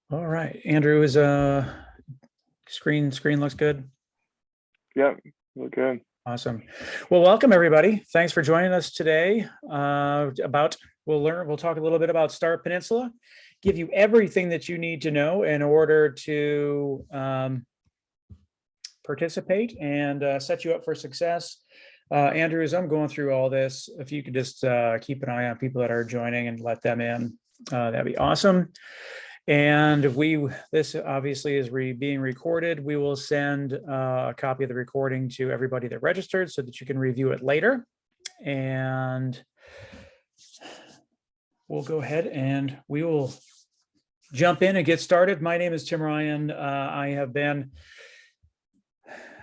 All right, Andrew, is screen looks good. Yep, look good. Awesome. Well, welcome everybody. Thanks for joining us today. We'll talk a little bit about Start Peninsula, give you everything that you need to know in order to participate and set you up for success. Andrew, as I'm going through all this, if you could just keep an eye on people that are joining and let them in, that'd be awesome. And this obviously is being recorded. We will send a copy of the recording to everybody that registered so that you can review it later. And we'll go ahead and we will jump in and get started. My name is Tim Ryan. I have been,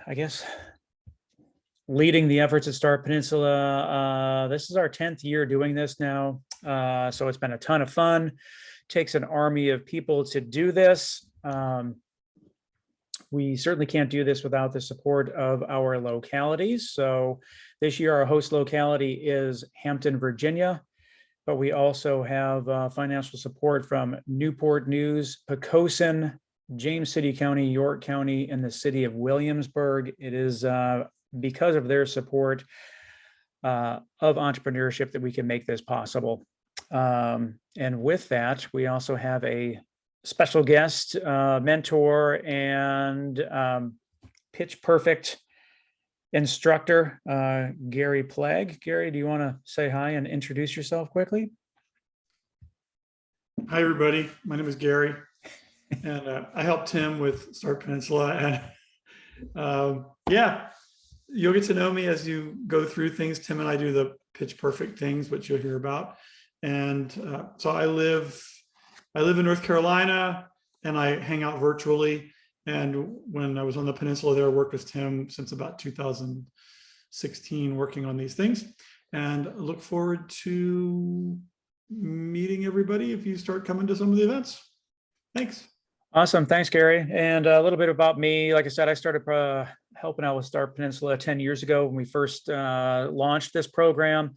I guess, leading the efforts at Start Peninsula. This is our 10th year doing this now. So it's been a ton of fun. Takes an army of people to do this. We certainly can't do this without the support of our localities. So this year, our host locality is Hampton, Virginia, but we also have financial support from Newport News, Poquoson, James City County, York County, and the city of Williamsburg. It is because of their support of entrepreneurship that we can make this possible. And with that, we also have a special guest, mentor, and pitch perfect instructor, Gary Plagg. Gary, do you want to say hi and introduce yourself quickly? Hi, everybody. My name is Gary, and I help Tim with Start Peninsula. And yeah, you'll get to know me as you go through things. Tim and I do the pitch perfect things, which you'll hear about. And so I live in North Carolina, and I hang out virtually. And when I was on the peninsula there, I worked with Tim since about 2016, working on these things. And I look forward to meeting everybody if you start coming to some of the events. Thanks. Awesome. Thanks, Gary. And a little bit about me. Like I said, I started helping out with Start Peninsula 10 years ago when we first launched this program.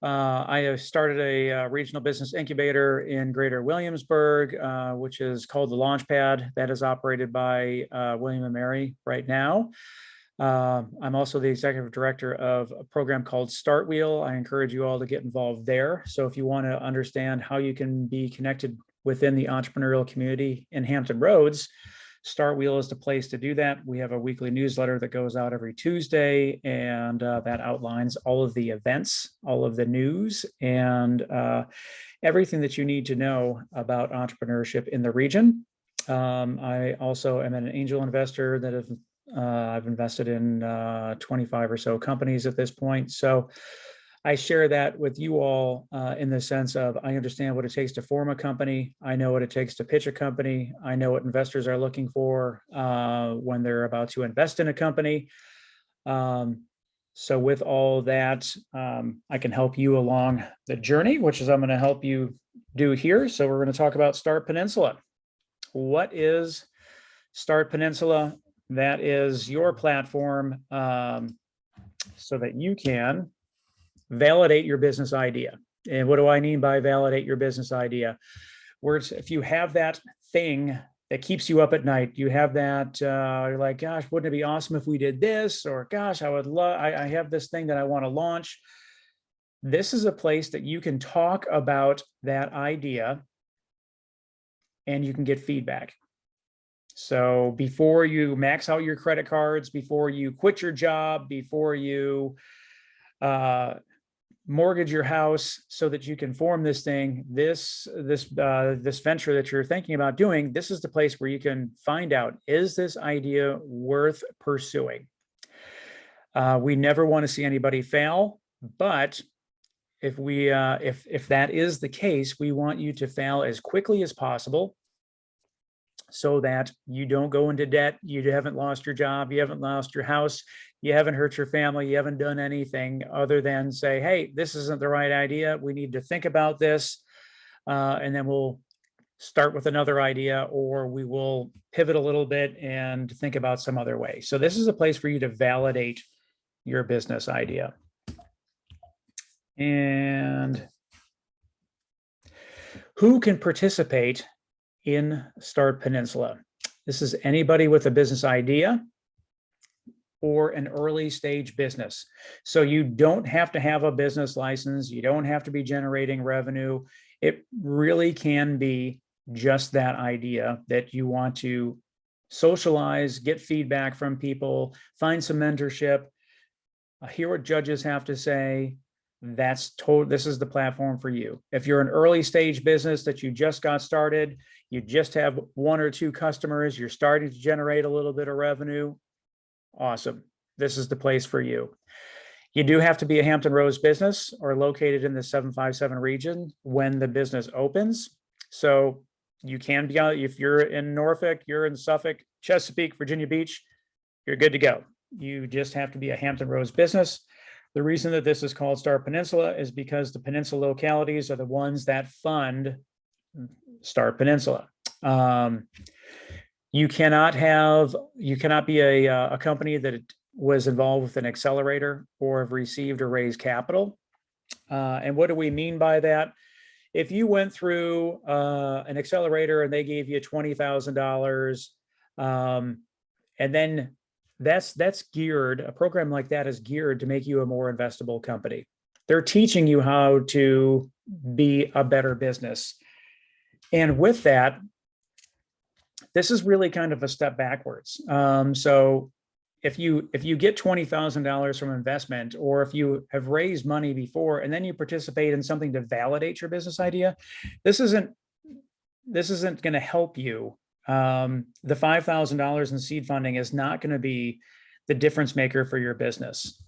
I started a regional business incubator in Greater Williamsburg, which is called the Launchpad. That is operated by William and Mary right now. I'm also the executive director of a program called Start Wheel. I encourage you all to get involved there. So if you want to understand how you can be connected within the entrepreneurial community in Hampton Roads, Start Wheel is the place to do that. We have a weekly newsletter that goes out every Tuesday, and that outlines all of the events, all of the news, and everything that you need to know about entrepreneurship in the region. I also am an angel investor that I've invested in 25 or so companies at this point. So I share that with you all in the sense of I understand what it takes to form a company. I know what it takes to pitch a company. I know what investors are looking for when they're about to invest in a company. So with all that, I can help you along the journey, which is I'm going to help you do here. So we're going to talk about Start Peninsula. What is Start Peninsula? That is your platform so that you can validate your business idea. And what do I mean by validate your business idea? Words, if you have that thing that keeps you up at night, you have that, you're like, gosh, wouldn't it be awesome if we did this? Or gosh, I have this thing that I want to launch. This is a place that you can talk about that idea and you can get feedback. So before you max out your credit cards, before you quit your job, before you mortgage your house so that you can form this thing, this venture that you're thinking about doing, this is the place where you can find out, is this idea worth pursuing? We never want to see anybody fail, but if that is the case, we want you to fail as quickly as possible so that you don't go into debt, you haven't lost your job, you haven't lost your house, you haven't hurt your family, you haven't done anything other than say, hey, this isn't the right idea. We need to think about this. And then we'll start with another idea, or we will pivot a little bit and think about some other way. So this is a place for you to validate your business idea. And who can participate in Start Peninsula. This is anybody with a business idea or an early stage business. So you don't have to have a business license. You don't have to be generating revenue. It really can be just that idea that you want to socialize, get feedback from people, find some mentorship, hear what judges have to say. This is the platform for you. If you're an early stage business that you just got started, you just have 1 or 2 customers, you're starting to generate a little bit of revenue, awesome. This is the place for you. You do have to be a Hampton Roads business or located in the 757 region when the business opens. So you can be out, if you're in Norfolk, you're in Suffolk, Chesapeake, Virginia Beach, you're good to go. You just have to be a Hampton Roads business. The reason that this is called Start Peninsula is because the peninsula localities are the ones that fund Start Peninsula. You cannot be a company that was involved with an accelerator or have received or raised capital. And what do we mean by that? If you went through an accelerator and they gave you $20,000, and then that's geared, a program like that is geared to make you a more investable company. They're teaching you how to be a better business. And with that, this is really kind of a step backwards. So if you get $20,000 from investment, or if you have raised money before and then you participate in something to validate your business idea, this isn't going to help you. The $5,000 in seed funding is not going to be the difference maker for your business.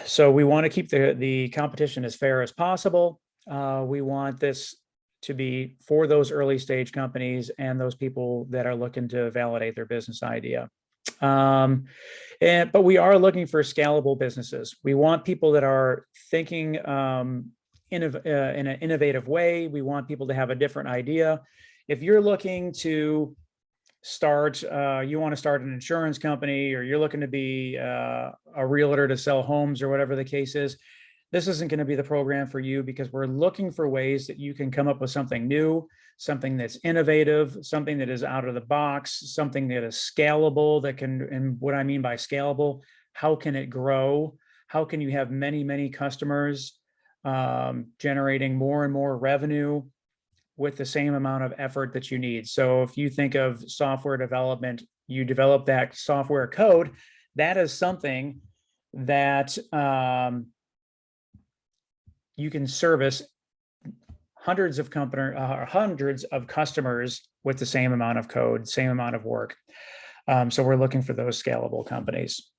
So we want to keep the competition as fair as possible. We want this to be for those early stage companies and those people that are looking to validate their business idea. But we are looking for scalable businesses. We want people that are thinking in an innovative way. We want people to have a different idea. If you're looking to start, you want to start an insurance company, or you're looking to be a realtor to sell homes or whatever the case is, this isn't going to be the program for you, because we're looking for ways that you can come up with something new, something that's innovative, something that is out of the box, something that is scalable, that can, and what I mean by scalable, how can it grow? How can you have many, many customers generating more and more revenue with the same amount of effort that you need? So if you think of software development, you develop that software code, that is something that you can service hundreds of customers with the same amount of code, same amount of work. So we're looking for those scalable companies.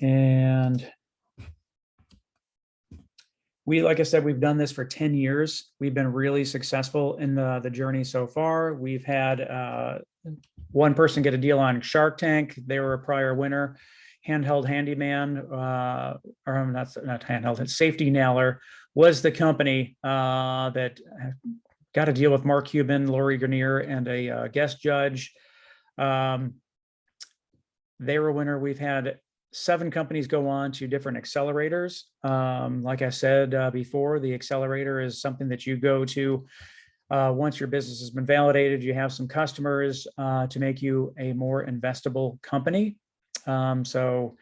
And like I said, we've done this for 10 years. We've been really successful in the journey so far. We've had one person get a deal on Shark Tank. They were a prior winner. Handheld Handyman, or not handheld, Safety Nailer was the company that got a deal with Mark Cuban, Lori Grenier, and a guest judge. They were a winner. We've had 7 companies go on to different accelerators. Like I said before, the accelerator is something that you go to once your business has been validated, you have some customers to make you a more investable company. So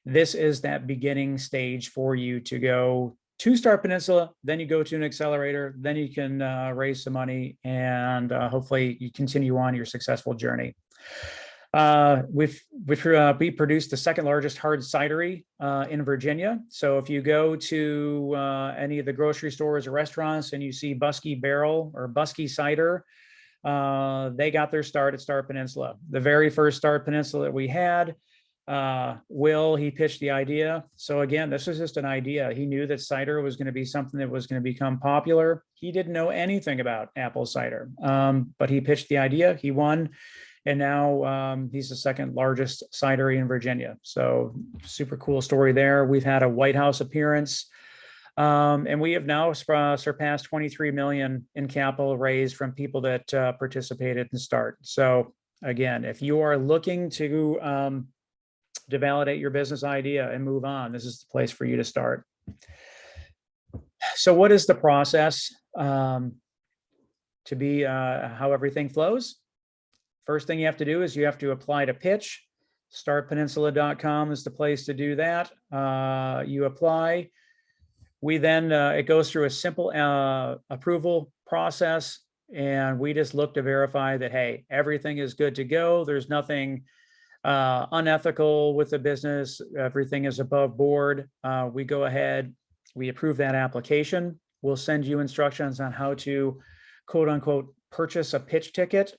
this is that beginning stage for you to go to Start Peninsula, then you go to an accelerator, then you can raise some money, and hopefully you continue on your successful journey. We produced the 2nd largest hard cidery in Virginia. So if you go to any of the grocery stores or restaurants and you see Buskey Barrel or Buskey Cider, they got their start at Start Peninsula. The very first Start Peninsula that we had, he pitched the idea. So again, this was just an idea. He knew that cider was going to be something that was going to become popular. He didn't know anything about apple cider, but he pitched the idea. He won. And now he's the 2nd largest cidery in Virginia. So super cool story there. We've had a White House appearance, and we have now surpassed 23 million in capital raised from people that participated in Start. So again, if you are looking to validate your business idea and move on, this is the place for you to start. So what is the process to be how everything flows? First thing you have to do is you have to apply to pitch. Startpeninsula.com is the place to do that. You apply. We then, it goes through a simple approval process, and we just look to verify that, hey, everything is good to go. There's nothing unethical with the business. Everything is above board. We go ahead, we approve that application. We'll send you instructions on how to, quote unquote, purchase a pitch ticket.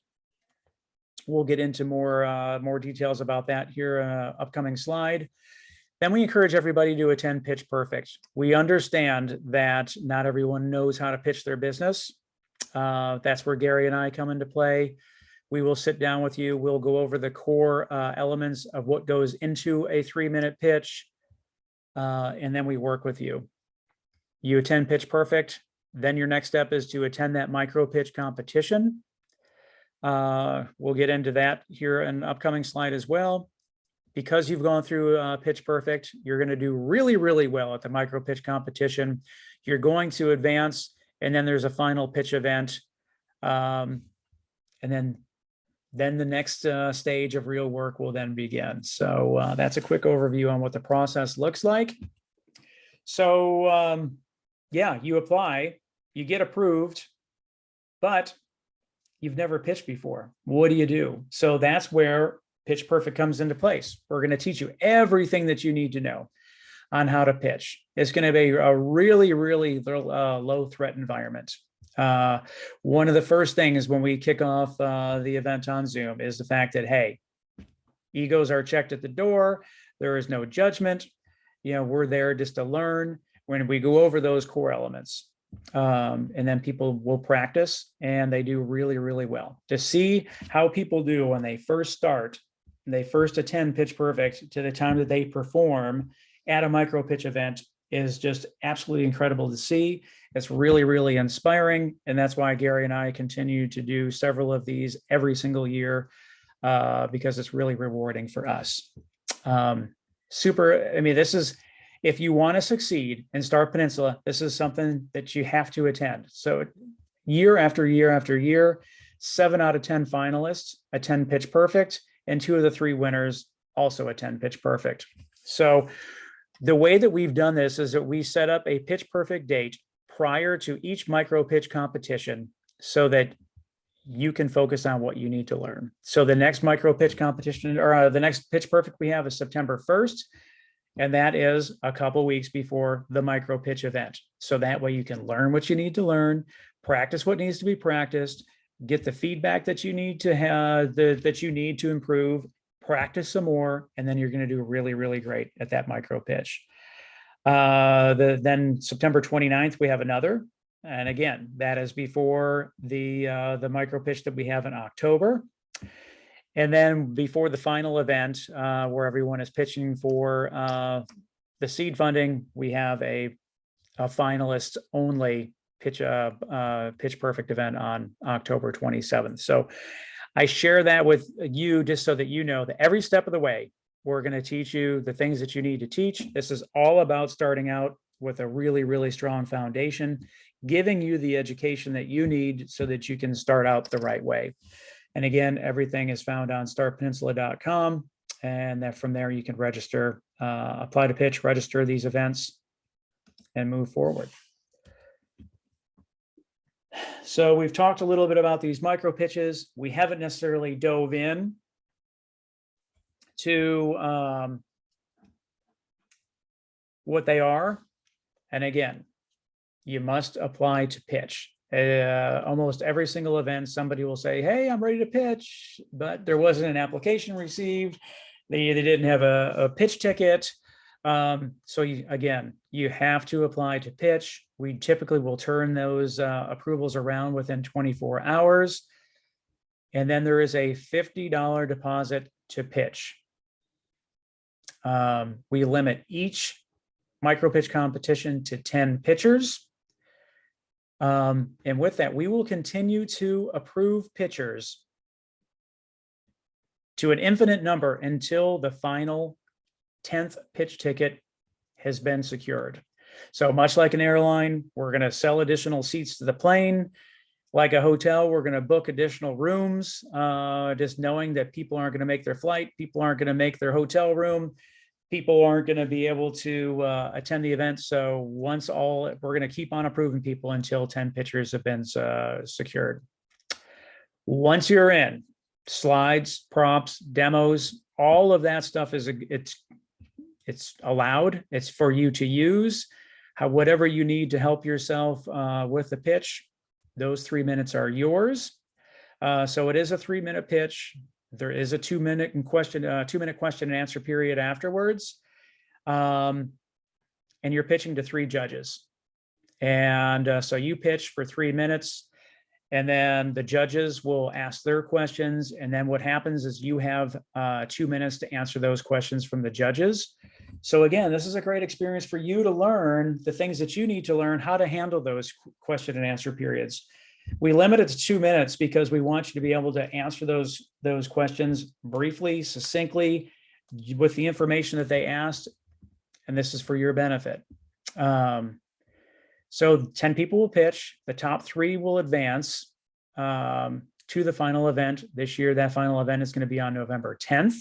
We'll get into more details about that here in an upcoming slide. Then we encourage everybody to attend Pitch Perfect. We understand that not everyone knows how to pitch their business. That's where Gary and I come into play. We will sit down with you. We'll go over the core elements of what goes into a 3-minute pitch, and then we work with you. You attend Pitch Perfect. Then your next step is to attend that micro pitch competition. We'll get into that here in an upcoming slide as well. Because you've gone through Pitch Perfect, you're going to do really, really well at the micro pitch competition. You're going to advance, and then there's a final pitch event. And then the next stage of real work will then begin. So that's a quick overview on what the process looks like. So yeah, you apply, you get approved, but you've never pitched before. What do you do? So that's where Pitch Perfect comes into place. We're going to teach you everything that you need to know on how to pitch. It's going to be a really, really low threat environment. One of the first things when we kick off the event on Zoom is the fact that, hey, egos are checked at the door. There is no judgment. You know, we're there just to learn when we go over those core elements. And then people will practice, and they do really, really well. To see how people do when they first start, they first attend Pitch Perfect to the time that they perform at a micro pitch event is just absolutely incredible to see. It's really, really inspiring. And that's why Gary and I continue to do several of these every single year, because it's really rewarding for us. I mean, this is, if you want to succeed in Start Peninsula, this is something that you have to attend. So year after year after year, 7 out of 10 finalists attend Pitch Perfect, and 2 of the 3 winners also attend Pitch Perfect. So the way that we've done this is that we set up a Pitch Perfect date prior to each micro pitch competition so that you can focus on what you need to learn. So the next micro pitch competition, or the next Pitch Perfect we have, is September 1st. And that is a couple weeks before the micro pitch event. So that way you can learn what you need to learn, practice what needs to be practiced, get the feedback that you need to have, that you need to improve, practice some more, and then you're going to do really, really great at that micro pitch. Then September 29th, we have another. And again, that is before the micro pitch that we have in October. And then before the final event, where everyone is pitching for the seed funding, we have a finalist only Pitch Perfect event on October 27th. So I share that with you just so that you know that every step of the way, we're going to teach you the things that you need to teach. This is all about starting out with a really, really strong foundation, giving you the education that you need so that you can start out the right way. And again, everything is found on startpeninsula.com. And then from there, you can register, apply to pitch, register these events, and move forward. So we've talked a little bit about these micro pitches. We haven't necessarily dove in to what they are. And again, you must apply to pitch. Almost every single event, somebody will say, hey, I'm ready to pitch, but there wasn't an application received. They didn't have a pitch ticket. So again, you have to apply to pitch. We typically will turn those approvals around within 24 hours. And then there is a $50 deposit to pitch. We limit each micro pitch competition to 10 pitchers. And with that, we will continue to approve pitchers to an infinite number until the final 10th pitch ticket has been secured. So much like an airline, we're going to sell additional seats to the plane. Like a hotel, we're going to book additional rooms, just knowing that people aren't going to make their flight, people aren't going to make their hotel room, people aren't going to be able to attend the event. So we're going to keep on approving people until 10 pitchers have been secured. Once you're in, slides, props, demos, all of that stuff it's allowed. It's for you to use. Whatever you need to help yourself with the pitch, those 3 minutes are yours. So it is a 3-minute pitch. There is a 2-minute question and answer period afterwards. And you're pitching to 3 judges. And so you pitch for 3 minutes, and then the judges will ask their questions. And then what happens is you have 2 minutes to answer those questions from the judges. So again, this is a great experience for you to learn the things that you need to learn how to handle those question and answer periods. We limit it to 2 minutes because we want you to be able to answer those questions briefly, succinctly, with the information that they asked, and this is for your benefit. So 10 people will pitch. The top 3 will advance to the final event. This year, that final event is going to be on November 10th.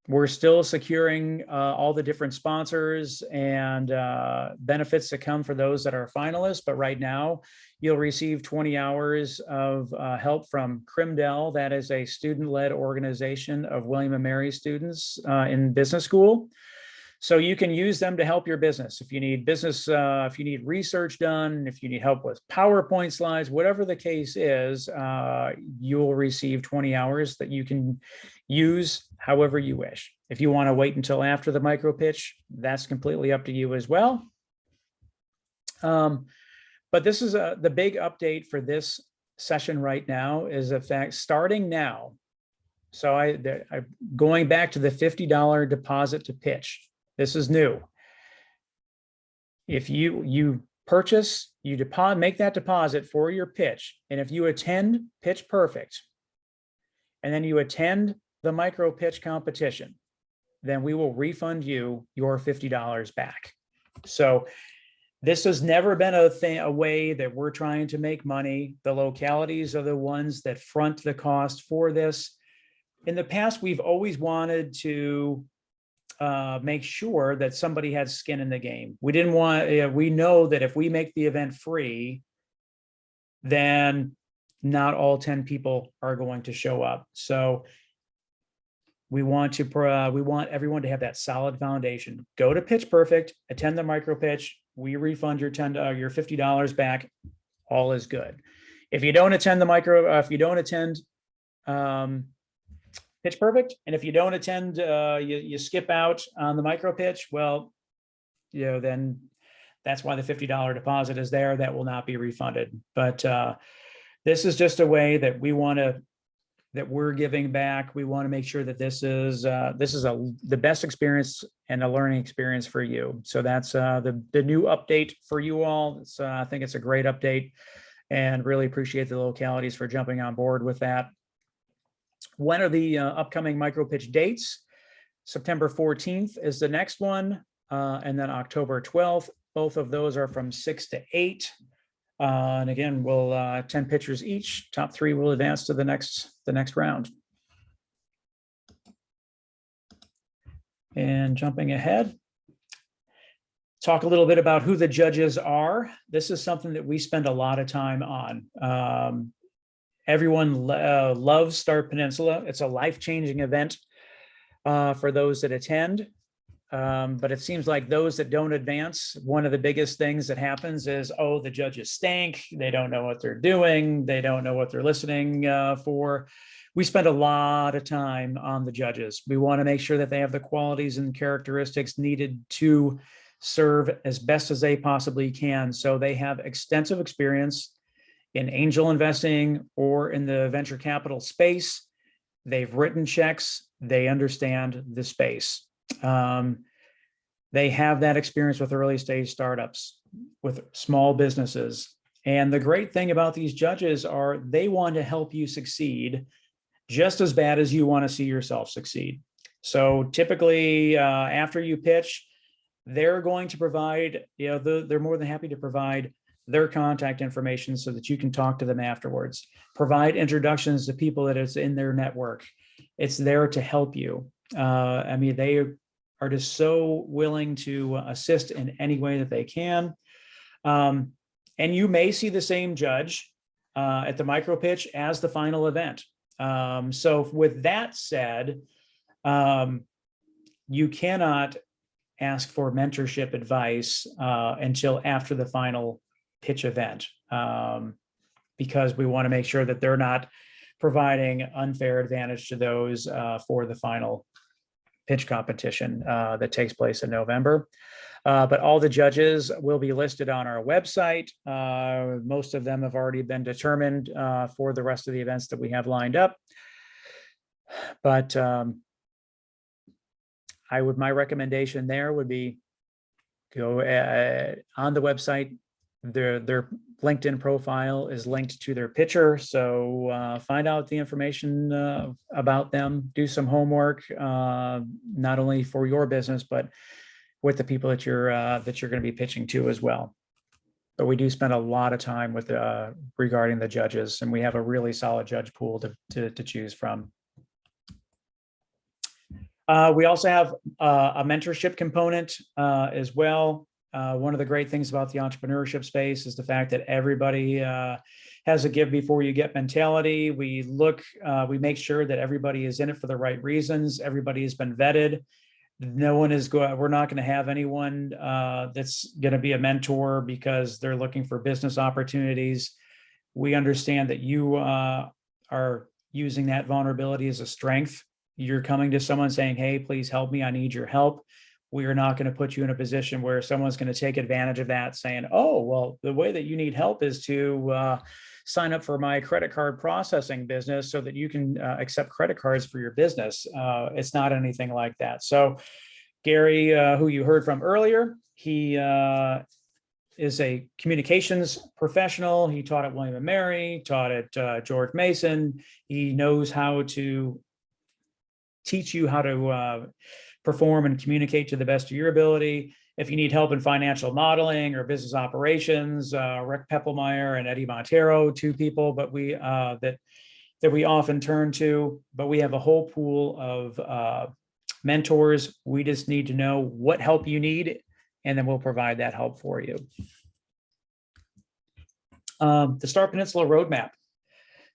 We're still securing all the different sponsors and benefits that come for those that are finalists. But right now, you'll receive 20 hours of help from Crimdell. That is a student-led organization of William and Mary students in business school. So you can use them to help your business. If you need if you need research done, if you need help with PowerPoint slides, whatever the case is, you'll receive 20 hours that you can use however you wish. If you want to wait until after the micro pitch, that's completely up to you as well. But this is the big update for this session right now is in fact starting now. So I'm going back to the $50 deposit to pitch. This is new. If you purchase, you make that deposit for your pitch, and if you attend Pitch Perfect, and then you attend the micro pitch competition, then we will refund you your $50 back. So this has never been a way that we're trying to make money. The localities are the ones that front the cost for this. In the past, we've always wanted to make sure that somebody had skin in the game. We didn't want, we know that if we make the event free, then not all 10 people are going to show up. So we want everyone to have that solid foundation. Go to Pitch Perfect, attend the micro pitch. We refund your $50 back. All is good. If you don't attend the micro, if you don't attend Pitch Perfect, and if you don't attend, you skip out on the micro pitch, well, then that's why the $50 deposit is there. That will not be refunded. But this is just a way that that we're giving back. We want to make sure that this is the best experience and a learning experience for you. So that's the new update for you all. I think it's a great update, and really appreciate the localities for jumping on board with that. When are the upcoming micro pitch dates? September 14th is the next one, and then October 12th. Both of those are from 6 to 8. And again, we'll 10 pitchers each. Top 3 will advance to the next round. And jumping ahead, talk a little bit about who the judges are. This is something that we spend a lot of time on. Everyone loves Start Peninsula. It's a life-changing event for those that attend. But it seems like those that don't advance, one of the biggest things that happens is, oh, the judges stink. They don't know what they're doing. They don't know what they're listening for. We spend a lot of time on the judges. We want to make sure that they have the qualities and characteristics needed to serve as best as they possibly can. So they have extensive experience in angel investing or in the venture capital space. They've written checks. They understand the space. They have that experience with early stage startups, with small businesses. And the great thing about these judges are they want to help you succeed just as bad as you want to see yourself succeed. So typically after you pitch, they're going to provide, they're more than happy to provide their contact information so that you can talk to them afterwards. Provide introductions to people that is in their network. It's there to help you. I mean, they are just so willing to assist in any way that they can. And you may see the same judge at the micro pitch as the final event. So with that said, you cannot ask for mentorship advice until after the final pitch event, because we want to make sure that they're not providing unfair advantage to those for the final pitch competition that takes place in November. But all the judges will be listed on our website. Most of them have already been determined for the rest of the events that we have lined up. But my recommendation there would be go on the website. Their LinkedIn profile is linked to their pitcher. So find out the information about them, do some homework, not only for your business, but with the people that you're going to be pitching to as well. But we do spend a lot of time with regarding the judges, and we have a really solid judge pool to choose from. We also have a mentorship component as well. One of the great things about the entrepreneurship space is the fact that everybody has a give before you get mentality. We make sure that everybody is in it for the right reasons. Everybody has been vetted. No one is we're not going to have anyone that's going to be a mentor because they're looking for business opportunities. We understand that you are using that vulnerability as a strength. You're coming to someone saying, hey, please help me. I need your help. We are not going to put you in a position where someone's going to take advantage of that, saying, oh, well, the way that you need help is to sign up for my credit card processing business so that you can accept credit cards for your business. It's not anything like that. So Gary, who you heard from earlier, he is a communications professional. He taught at William & Mary, taught at George Mason. He knows how to teach you how to perform and communicate to the best of your ability. If you need help in financial modeling or business operations, Rick Peppelmeyer and Eddie Montero, two people, but that we often turn to. But we have a whole pool of mentors. We just need to know what help you need, and then we'll provide that help for you. The Start Peninsula roadmap.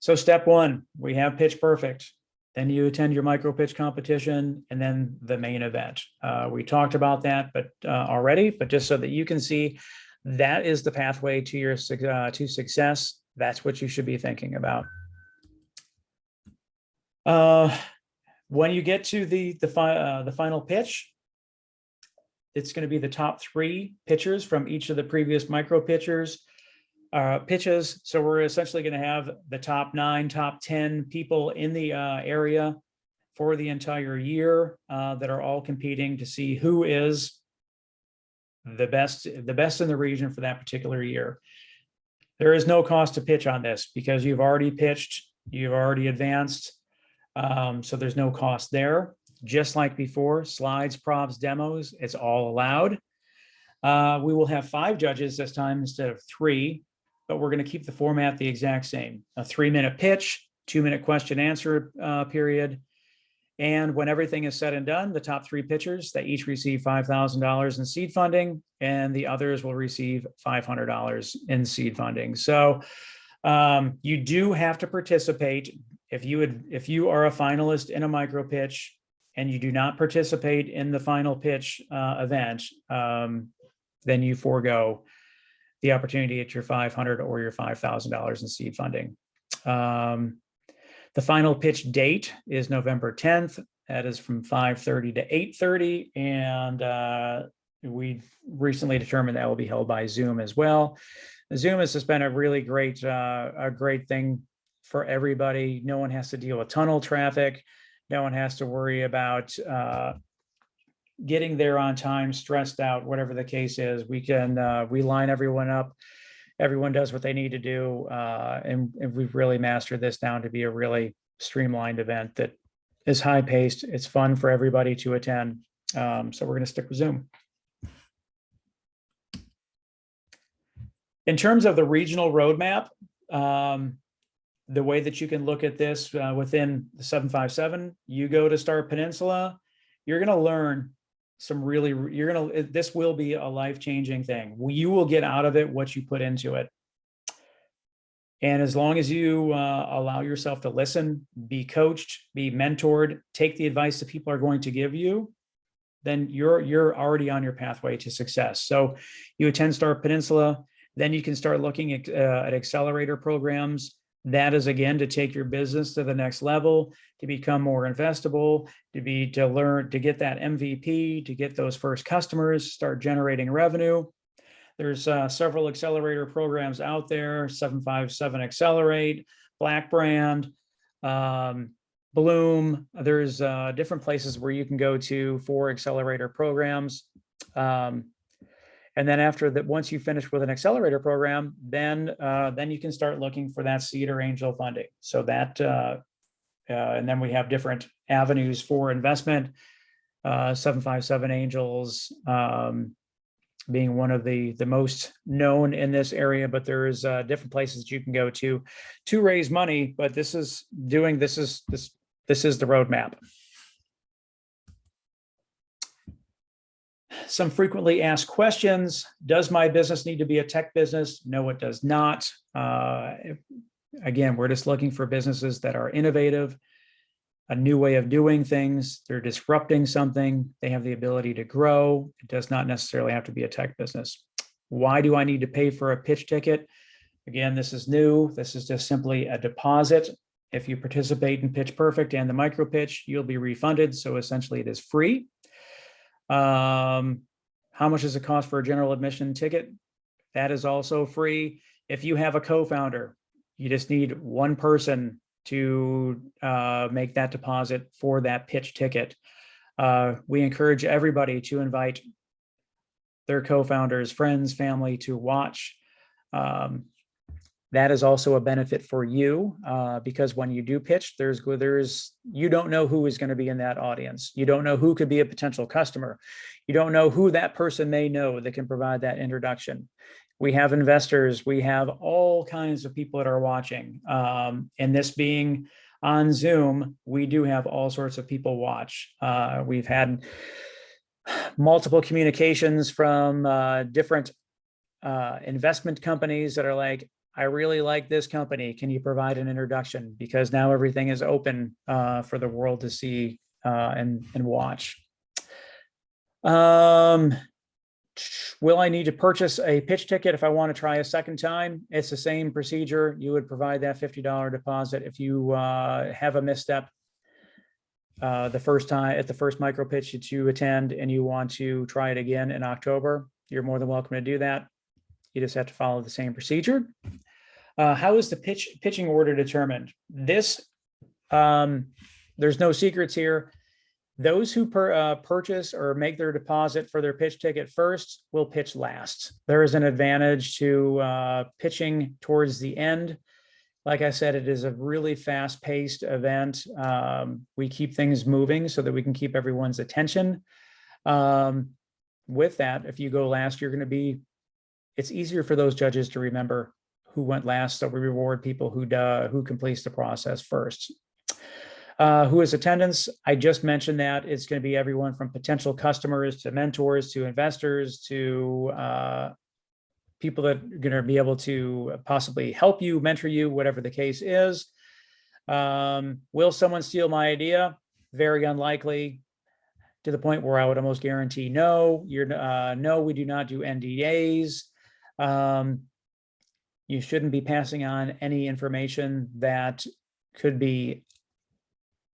So step one, we have Pitch Perfect. Then you attend your micro pitch competition, and then the main event. We talked about that, but already, but just so that you can see, that is the pathway to your to success. That's what you should be thinking about. When you get to the final pitch, it's going to be the top 3 pitchers from each of the previous micro pitches. So we're essentially going to have the top 9, top 10 people in the area for the entire year that are all competing to see who is the best in the region for that particular year. There is no cost to pitch on this because you've already pitched, you've already advanced. So there's no cost there. Just like before, slides, props, demos, it's all allowed. We will have 5 judges this time instead of 3. But we're going to keep the format the exact same. A 3-minute pitch, 2-minute question answer period. And when everything is said and done, the top 3 pitchers, they each receive $5,000 in seed funding, and the others will receive $500 in seed funding. So you do have to participate. If you are a finalist in a micro pitch and you do not participate in the final pitch event, then you forego the opportunity at your $500 or your $5,000 in seed funding. The final pitch date is November 10th. That is from 5:30 to 8:30. And we recently determined that will be held by Zoom as well. Zoom has just been a really great thing for everybody. No one has to deal with tunnel traffic. No one has to worry about getting there on time, stressed out, whatever the case is. We line everyone up. Everyone does what they need to do. And we've really mastered this down to be a really streamlined event that is high paced. It's fun for everybody to attend. So we're going to stick with Zoom. In terms of the regional roadmap, the way that you can look at this within the 757, you go to Start Peninsula, you're going to learn some really, this will be a life-changing thing. You will get out of it what you put into it. And as long as you allow yourself to listen, be coached, be mentored, take the advice that people are going to give you, then you're already on your pathway to success. So you attend Start Peninsula, then you can start looking at accelerator programs. That is, again, to take your business to the next level, to become more investable, to learn, to get that MVP, to get those first customers, start generating revenue. There's several accelerator programs out there: 757 Accelerate, Black Brand, Bloom. There's different places where you can go to for accelerator programs. And then after that, once you finish with an accelerator program, then you can start looking for that seed or angel funding. So that, and then we have different avenues for investment. 757 Angels being one of the most known in this area, but there's different places that you can go to raise money. But this is the roadmap. Some frequently asked questions. Does my business need to be a tech business? No, it does not. Again, we're just looking for businesses that are innovative, a new way of doing things. They're disrupting something. They have the ability to grow. It does not necessarily have to be a tech business. Why do I need to pay for a pitch ticket? Again, this is new. This is just simply a deposit. If you participate in Pitch Perfect and the micro pitch, you'll be refunded. So essentially it is free. How much does it cost for a general admission ticket? That is also free. If you have a co-founder, you just need one person to make that deposit for that pitch ticket. We encourage everybody to invite their co-founders, friends, family to watch. That is also a benefit for you because when you do pitch, you don't know who is going to be in that audience. You don't know who could be a potential customer. You don't know who that person may know that can provide that introduction. We have investors. We have all kinds of people that are watching. And this being on Zoom, we do have all sorts of people watch. We've had multiple communications from different investment companies that are like, I really like this company. Can you provide an introduction? Because now everything is open for the world to see and watch. Will I need to purchase a pitch ticket if I want to try a second time? It's the same procedure. You would provide that $50 deposit if you have a misstep the first time at the first micro pitch that you attend and you want to try it again in October. You're more than welcome to do that. You just have to follow the same procedure. How is the pitching order determined? This, there's no secrets here. Those who purchase or make their deposit for their pitch ticket first will pitch last. There is an advantage to pitching towards the end. Like I said, it is a really fast-paced event. We keep things moving so that we can keep everyone's attention. With that, if you go last, it's easier for those judges to remember who went last. So we reward people who completes the process first. Who is attendance? I just mentioned that it's going to be everyone from potential customers to mentors to investors to people that are going to be able to possibly help you, mentor you, whatever the case is. Will someone steal my idea? Very unlikely, to the point where I would almost guarantee no. No, we do not do NDAs. You shouldn't be passing on any information that could be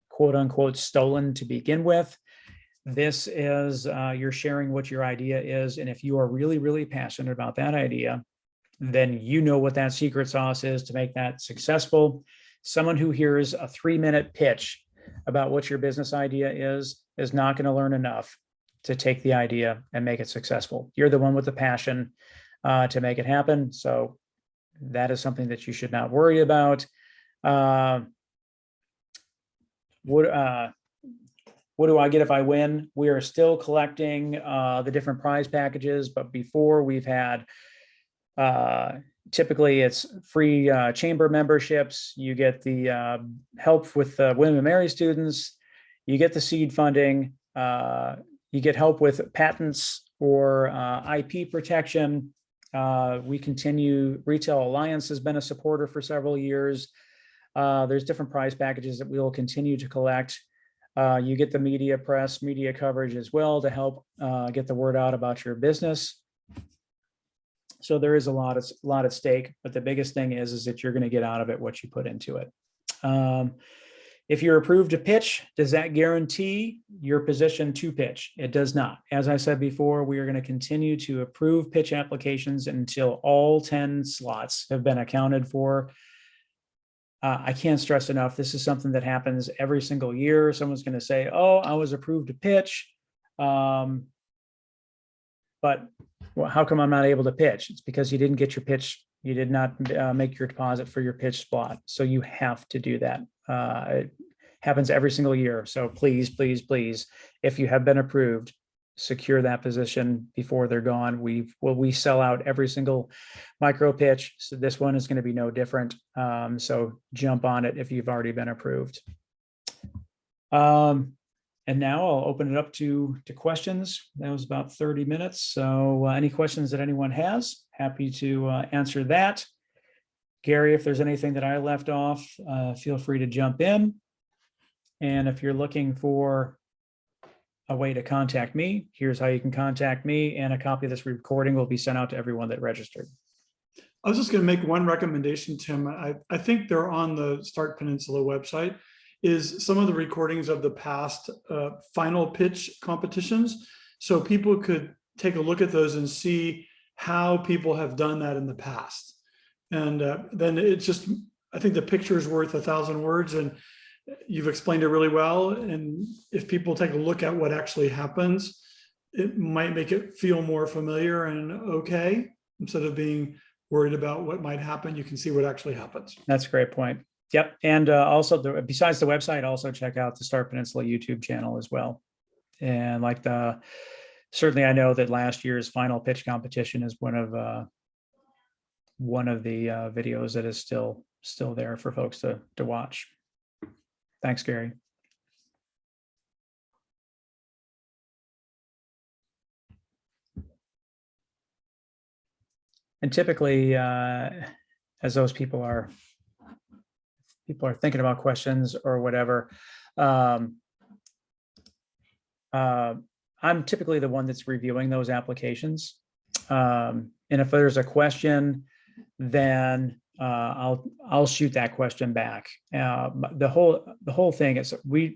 quote unquote stolen to begin with. This is you're sharing what your idea is. And if you are really, really passionate about that idea, then you know what that secret sauce is to make that successful. Someone who hears a 3-minute pitch about what your business idea is not going to learn enough to take the idea and make it successful. You're the one with the passion to make it happen. So that is something that you should not worry about. What do I get if I win? We are still collecting the different prize packages, but before we've had Typically, it's free chamber memberships. You get the help with William and Mary students. You get the seed funding. You get help with patents or IP protection. We continue. Retail Alliance has been a supporter for several years. There's different prize packages that we will continue to collect. You get the media coverage as well to help get the word out about your business. So there is a lot at stake, but the biggest thing is that you're going to get out of it what you put into it. If you're approved to pitch, does that guarantee your position to pitch? It does not. As I said before, we are going to continue to approve pitch applications until all 10 slots have been accounted for. I can't stress enough, this is something that happens every single year. Someone's going to say, oh, I was approved to pitch, but well, how come I'm not able to pitch? It's because you didn't get your pitch. You did not make your deposit for your pitch spot. So you have to do that. It happens every single year. So please, please, please, if you have been approved, secure that position before they're gone. We sell out every single micro pitch. So this one is going to be no different. So jump on it if you've already been approved. And now I'll open it up to questions. That was about 30 minutes. So any questions that anyone has, happy to answer that. Gary, if there's anything that I left off, feel free to jump in. And if you're looking for a way to contact me, here's how you can contact me, and a copy of this recording will be sent out to everyone that registered. I was just going to make one recommendation, Tim. I think they're on the Start Peninsula website, is some of the recordings of the past final pitch competitions. So people could take a look at those and see how people have done that in the past. And then it's just, I think the picture is worth 1,000 words, and you've explained it really well. And if people take a look at what actually happens, it might make it feel more familiar and okay. Instead of being worried about what might happen, you can see what actually happens. That's a great point. Yep. And also, besides the website, also check out the Start Peninsula YouTube channel as well. And like certainly I know that last year's final pitch competition is one of the videos that is still there for folks to watch. Thanks, Gary. And typically, as those people are thinking about questions or whatever, I'm typically the one that's reviewing those applications. And if there's a question, then I'll shoot that question back. The whole thing is we're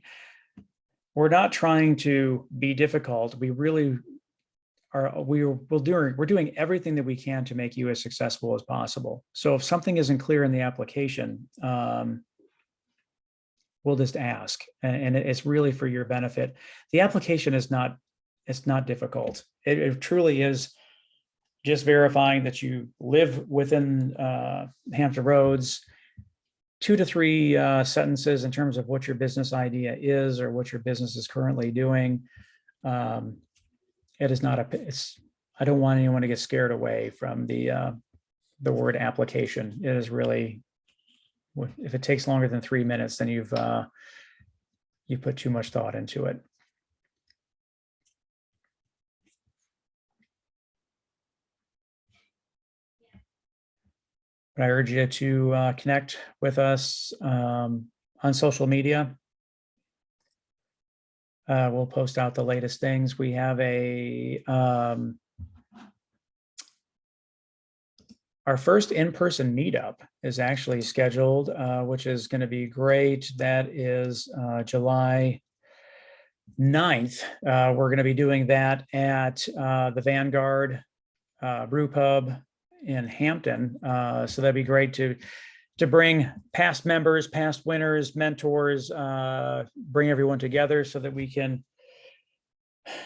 not trying to be difficult. We really are. We're doing everything that we can to make you as successful as possible. So if something isn't clear in the application, we'll just ask, and it's really for your benefit. The application is not difficult. It truly is just verifying that you live within Hampton Roads, 2 to 3 sentences in terms of what your business idea is or what your business is currently doing. It is not I don't want anyone to get scared away from the word application. It is really, if it takes longer than 3 minutes, then you've put too much thought into it. But I urge you to connect with us on social media. We'll post out the latest things. We have our first in-person meetup is actually scheduled, which is going to be great. That is July 9th. We're going to be doing that at the Vanguard Brew Pub in Hampton. So that'd be great to bring past members, past winners, mentors, bring everyone together so that we can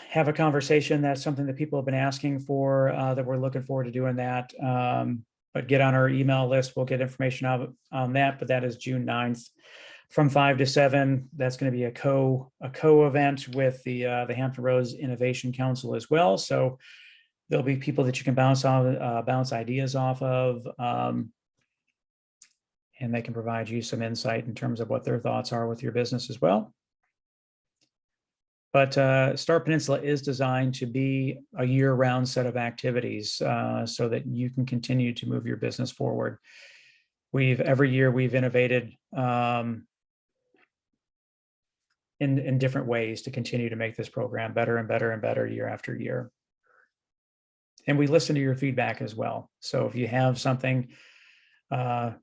have a conversation. That's something that people have been asking for, that we're looking forward to doing that. But get on our email list. We'll get information out on that, but that is June 9th from 5 to 7. That's going to be a co-event with the Hampton Roads Innovation Council as well. So There'll be people that you can bounce ideas off of, and they can provide you some insight in terms of what their thoughts are with your business as well. But Start Peninsula is designed to be a year-round set of activities so that you can continue to move your business forward. Every year we've innovated in different ways to continue to make this program better and better and better year after year. And we listen to your feedback as well. So if you have something that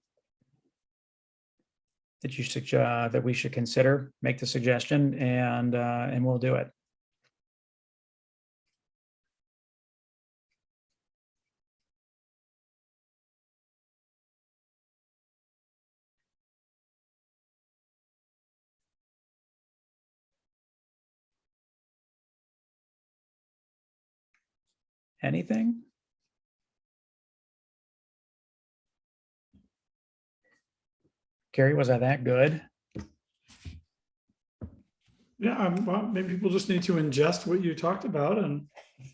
you suggest that we should consider, make the suggestion, and we'll do it. Anything? Gary, was I that good? Yeah, well, maybe people just need to ingest what you talked about, and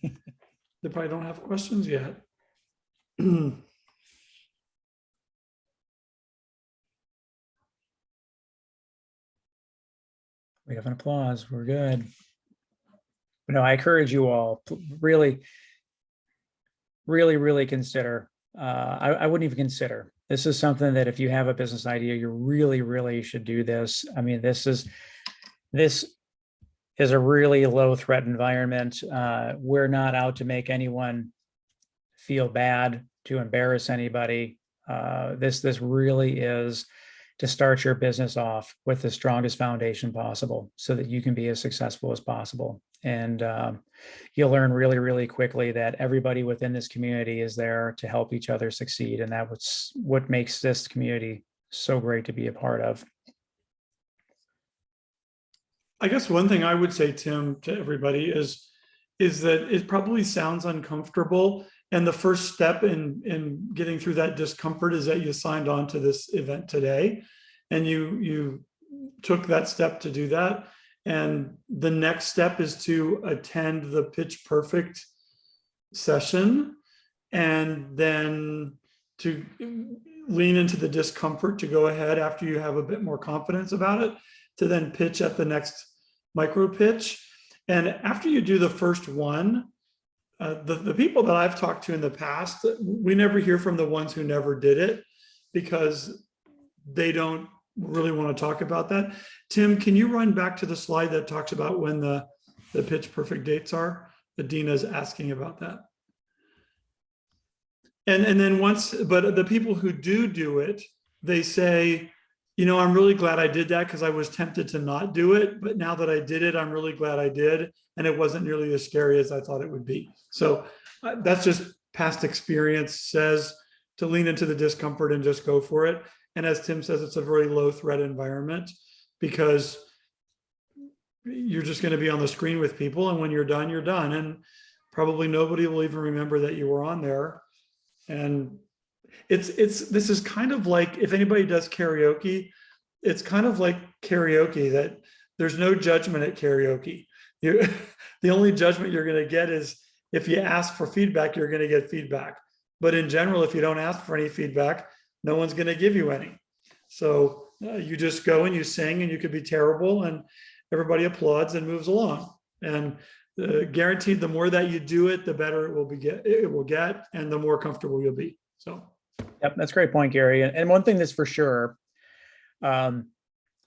they probably don't have questions yet. We have an applause. We're good. But no, I encourage you all, really consider. I wouldn't even consider. This is something that if you have a business idea, you really should do this. I mean, this is a really low threat environment. We're not out to make anyone feel bad, to embarrass anybody. This really is to start your business off with the strongest foundation possible so that you can be as successful as possible. And you'll learn really quickly that everybody within this community is there to help each other succeed. And that's what makes this community so great to be a part of. I guess one thing I would say, Tim, to everybody is that it probably sounds uncomfortable. And the first step in getting through that discomfort is that you signed on to this event today and you took that step to do that. And the next step is to attend the Pitch Perfect session and then to lean into the discomfort to go ahead after you have a bit more confidence about it, to then pitch at the next micro pitch. And after you do the first one, the people that I've talked to in the past, we never hear from the ones who never did it because they don't really want to talk about that. Tim, can you run back to the slide that talks about when the Pitch Perfect dates are? Adina's asking about that. And then but the people who do it, they say, you know, I'm really glad I did that because I was tempted to not do it. But now that I did it, I'm really glad I did. And it wasn't nearly as scary as I thought it would be. So that's just past experience says to lean into the discomfort and just go for it. And as Tim says, it's a very low threat environment because you're just going to be on the screen with people. And when you're done, you're done. And probably nobody will even remember that you were on there. And this is kind of like, if anybody does karaoke, it's kind of like karaoke, that there's no judgment at karaoke. The only judgment you're going to get is if you ask for feedback, you're going to get feedback. But in general, if you don't ask for any feedback, no one's going to give you any. So you just go and you sing, and you could be terrible and everybody applauds and moves along. And guaranteed, the more that you do it, the better it will get, and the more comfortable you'll be. So. Yep, that's a great point, Gary. And one thing that's for sure, it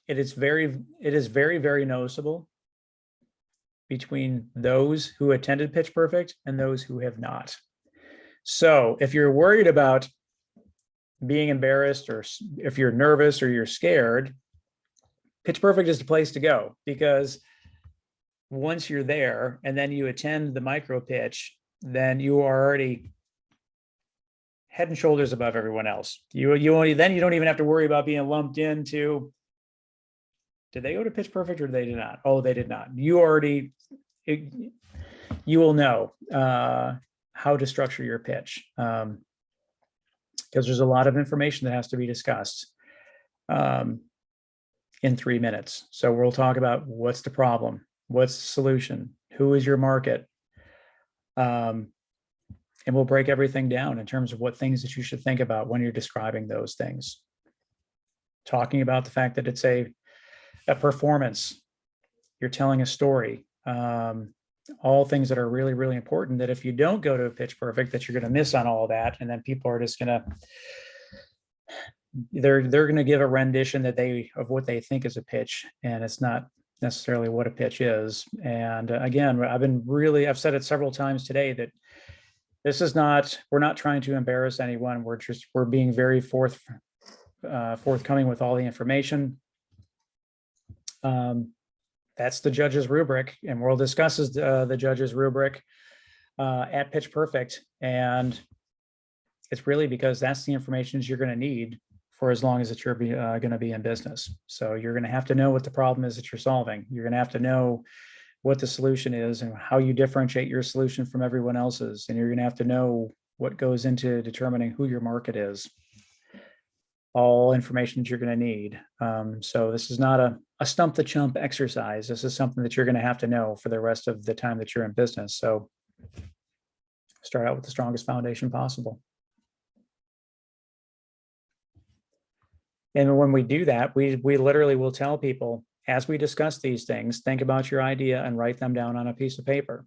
is very noticeable between those who attended Pitch Perfect and those who have not. So if you're worried about being embarrassed, or if you're nervous or you're scared, Pitch Perfect is the place to go, because once you're there and then you attend the micro pitch, then you are already head and shoulders above everyone else. You don't even have to worry about being lumped into, did they go to Pitch Perfect or they did not? Oh, they did not. You will know how to structure your pitch, because there's a lot of information that has to be discussed in 3 minutes. So we'll talk about what's the problem, what's the solution, who is your market, And we'll break everything down in terms of what things that you should think about when you're describing those things. Talking about the fact that it's a performance, you're telling a story, all things that are really, really important, that if you don't go to a pitch perfect, that you're going to miss on all that. And then people are just going to, they're going to give a rendition that of what they think is a pitch. And it's not necessarily what a pitch is. And again, I've said it several times today that we're not trying to embarrass anyone. We're being very forthcoming with all the information. That's the judge's rubric, and we'll discuss the judge's rubric at Pitch Perfect. And it's really because that's the information you're going to need for as long as that you're going to be in business. So you're going to have to know what the problem is that you're solving. You're going to have to know what the solution is and how you differentiate your solution from everyone else's. And you're going to have to know what goes into determining who your market is. All information that you're going to need. So this is not a stump the chump exercise. This is something that you're going to have to know for the rest of the time that you're in business. So start out with the strongest foundation possible. And when we do that, we literally will tell people, as we discuss these things, think about your idea and write them down on a piece of paper.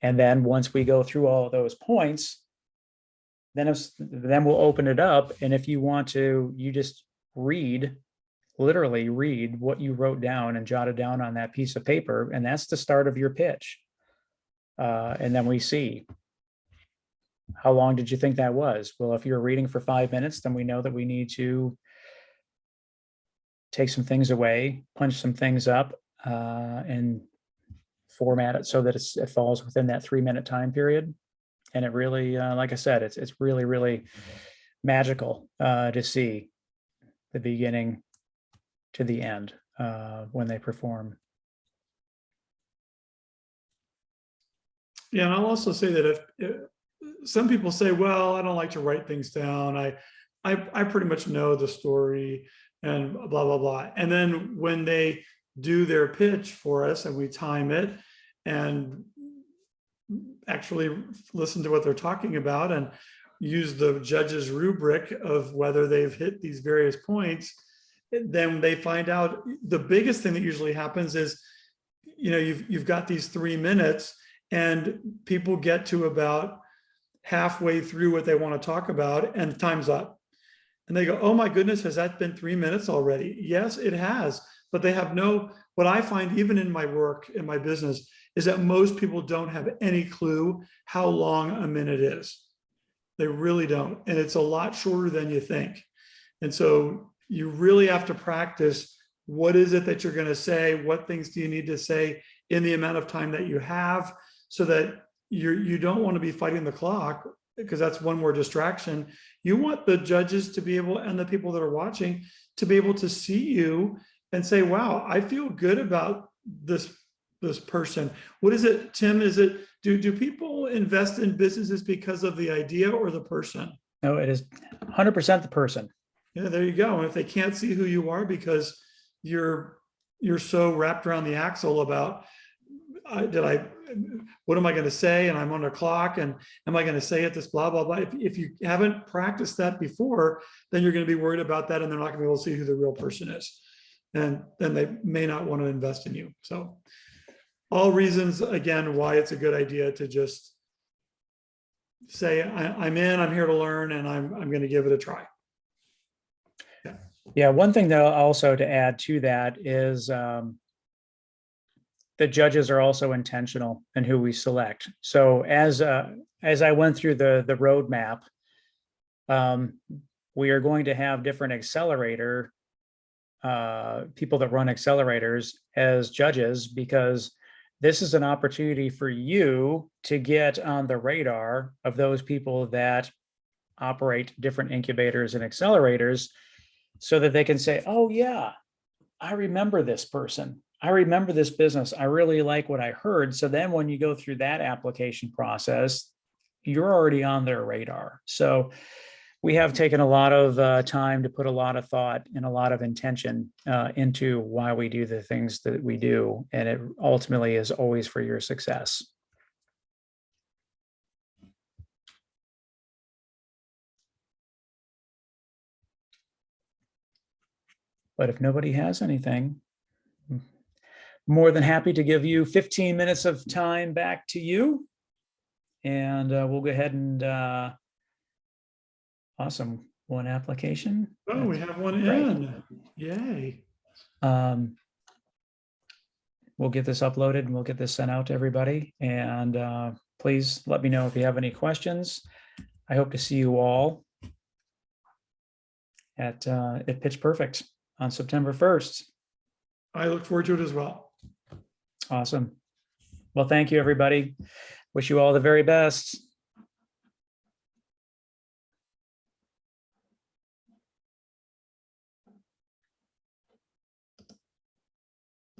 And then once we go through all of those points, then we'll open it up. And if you want to, you just literally read what you wrote down and jotted down on that piece of paper. And that's the start of your pitch. And then we see, how long did you think that was? Well, if you're reading for 5 minutes, then we know that we need to take some things away, punch some things up, and format it so that it falls within that 3-minute time period. And it really, like I said, it's really, really magical to see the beginning to the end when they perform. Yeah, and I'll also say that if some people say, well, I don't like to write things down. I pretty much know the story and blah, blah, blah. And then when they do their pitch for us and we time it and actually listen to what they're talking about and use the judge's rubric of whether they've hit these various points, then they find out the biggest thing that usually happens is, you've got these 3 minutes and people get to about halfway through what they want to talk about and time's up. And they go, oh my goodness, has that been 3 minutes already? Yes, it has. But they have what I find even in my work, in my business, is that most people don't have any clue how long a minute is. They really don't. And it's a lot shorter than you think. And so you really have to practice, what is it that you're going to say? What things do you need to say in the amount of time that you have, so that you don't want to be fighting the clock, because that's one more distraction. You want the judges to be able, and the people that are watching, to be able to see you and say, wow, I feel good about this person. What is it, Tim? Do people invest in businesses because of the idea or the person? No, it is 100% the person. Yeah, there you go. And if they can't see who you are because you're so wrapped around the axle about, what am I going to say? And I'm on a clock, and am I going to say it this blah, blah, blah. If you haven't practiced that before, then you're going to be worried about that, and they're not going to be able to see who the real person is. And then they may not want to invest in you. So all reasons, again, why it's a good idea to just say, I'm here to learn, and I'm going to give it a try. Yeah. One thing though, also to add to that is, the judges are also intentional in who we select. So as I went through the roadmap, we are going to have different accelerator people that run accelerators as judges, because this is an opportunity for you to get on the radar of those people that operate different incubators and accelerators, so that they can say, oh yeah, I remember this person. I remember this business. I really like what I heard. So then when you go through that application process, you're already on their radar. So we have taken a lot of time to put a lot of thought and a lot of intention into why we do the things that we do. And it ultimately is always for your success. But if nobody has anything, I'm more than happy to give you 15 minutes of time back to you. And we'll go ahead and awesome. One application. Oh, we That's have one great. in. Yay. We'll get this uploaded and we'll get this sent out to everybody. And please let me know if you have any questions. I hope to see you all at Pitch Perfect on September 1st. I look forward to it as well. Awesome. Well, thank you, everybody. Wish you all the very best.